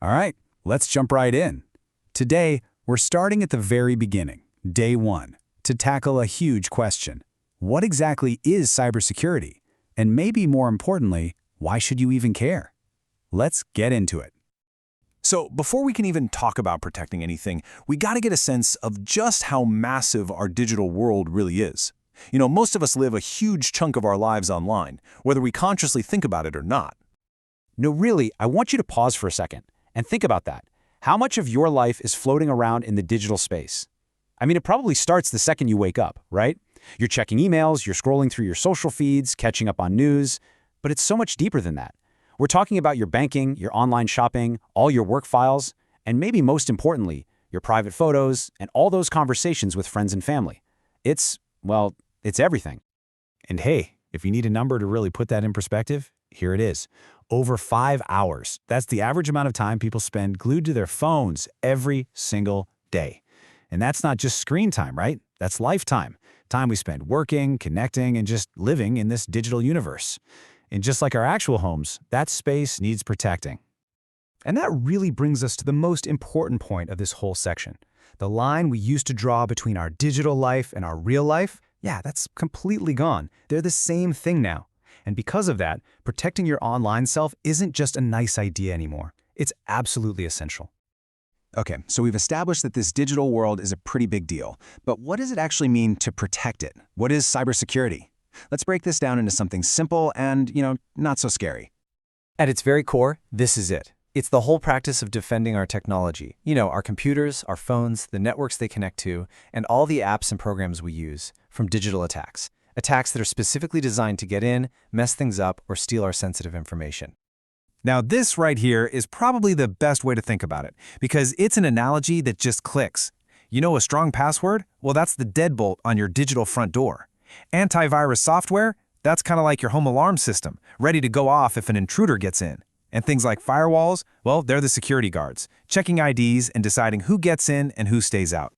All right, let's jump right in. Today, we're starting at the very beginning, day one, to tackle a huge question. What exactly is cybersecurity? And maybe more importantly, why should you even care? Let's get into it. So before we can even talk about protecting anything, we got to get a sense of just how massive our digital world really is. Most of us live a huge chunk of our lives online, whether we consciously think about it or not. No, really, I want you to pause for a second and think about that. How much of your life is floating around in the digital space? I mean, it probably starts the second you wake up, right? You're checking emails, you're scrolling through your social feeds, catching up on news, but it's so much deeper than that. We're talking about your banking, your online shopping, all your work files, and maybe most importantly, your private photos and all those conversations with friends and family. It's everything. And hey, if you need a number to really put that in perspective, here it is. Over 5 hours. That's the average amount of time people spend glued to their phones every single day. And that's not just screen time, right? That's lifetime. Time we spend working, connecting, and just living in this digital universe. And just like our actual homes, that space needs protecting. And that really brings us to the most important point of this whole section. The line we used to draw between our digital life and our real life, that's completely gone. They're the same thing now. And because of that, protecting your online self isn't just a nice idea anymore. It's absolutely essential. Okay, so we've established that this digital world is a pretty big deal. But what does it actually mean to protect it? What is cybersecurity? Let's break this down into something simple and, not so scary. At its very core, this is it. It's the whole practice of defending our technology. Our computers, our phones, the networks they connect to, and all the apps and programs we use from digital attacks. Attacks that are specifically designed to get in, mess things up, or steal our sensitive information. Now this right here is probably the best way to think about it, because it's an analogy that just clicks. A strong password? Well, that's the deadbolt on your digital front door. Antivirus software? That's kind of like your home alarm system, ready to go off if an intruder gets in. And things like firewalls, well, they're the security guards, checking IDs and deciding who gets in and who stays out.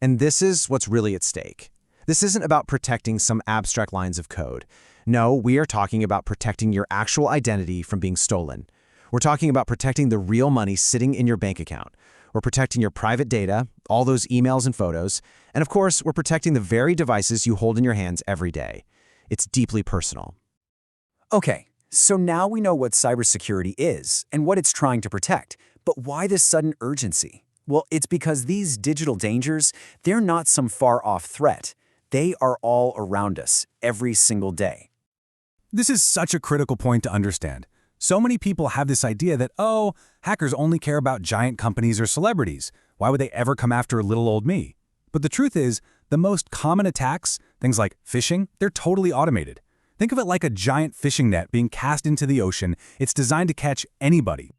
And this is what's really at stake. This isn't about protecting some abstract lines of code. No, we are talking about protecting your actual identity from being stolen. We're talking about protecting the real money sitting in your bank account. We're protecting your private data, all those emails and photos, and of course, we're protecting the very devices you hold in your hands every day. It's deeply personal. Okay, so now we know what cybersecurity is and what it's trying to protect, but why this sudden urgency? Well, it's because these digital dangers, they're not some far-off threat. They are all around us every single day. This is such a critical point to understand. So many people have this idea that, hackers only care about giant companies or celebrities. Why would they ever come after little old me? But the truth is, the most common attacks, things like phishing, they're totally automated. Think of it like a giant fishing net being cast into the ocean. It's designed to catch anybody.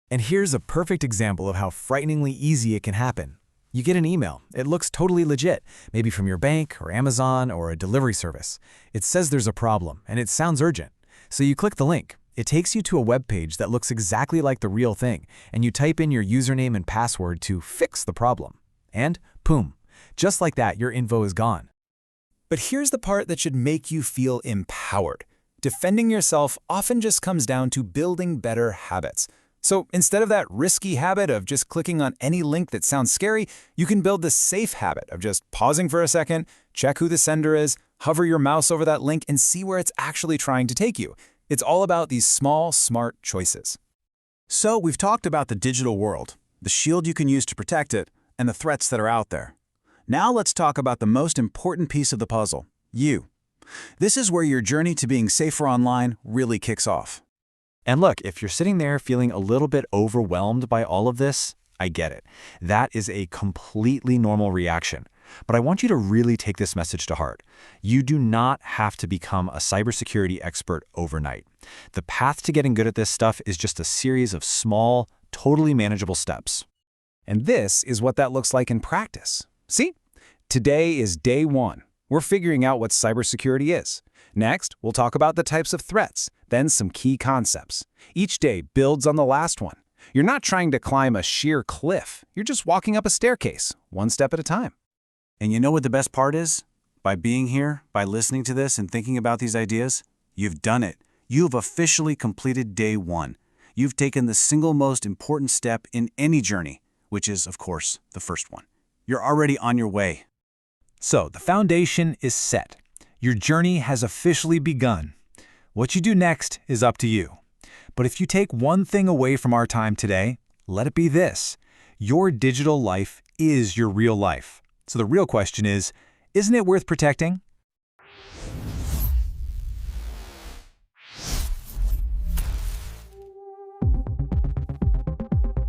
And here's a perfect example of how frighteningly easy it can happen. You get an email. It looks totally legit, maybe from your bank or Amazon or a delivery service. It says there's a problem, and it sounds urgent. So you click the link. It takes you to a web page that looks exactly like the real thing, and you type in your username and password to fix the problem. And boom, just like that, your info is gone. But here's the part that should make you feel empowered. Defending yourself often just comes down to building better habits. So instead of that risky habit of just clicking on any link that sounds scary, you can build the safe habit of just pausing for a second, check who the sender is, hover your mouse over that link, and see where it's actually trying to take you. It's all about these small, smart choices. So we've talked about the digital world, the shield you can use to protect it, and the threats that are out there. Now let's talk about the most important piece of the puzzle, you. This is where your journey to being safer online really kicks off. And look, if you're sitting there feeling a little bit overwhelmed by all of this, I get it. That is a completely normal reaction. But I want you to really take this message to heart. You do not have to become a cybersecurity expert overnight. The path to getting good at this stuff is just a series of small, totally manageable steps. And this is what that looks like in practice. See? Today is day one. We're figuring out what cybersecurity is. Next, we'll talk about the types of threats, then some key concepts. Each day builds on the last one. You're not trying to climb a sheer cliff. You're just walking up a staircase, one step at a time. And you know what the best part is? By being here, by listening to this and thinking about these ideas, you've done it. You've officially completed day one. you've taken the single most important step in any journey, which is, of course, the first one. You're already on your way. So, the foundation is set. Your journey has officially begun. What you do next is up to you. But if you take one thing away from our time today, let it be this. Your digital life is your real life. So the real question is, isn't it worth protecting?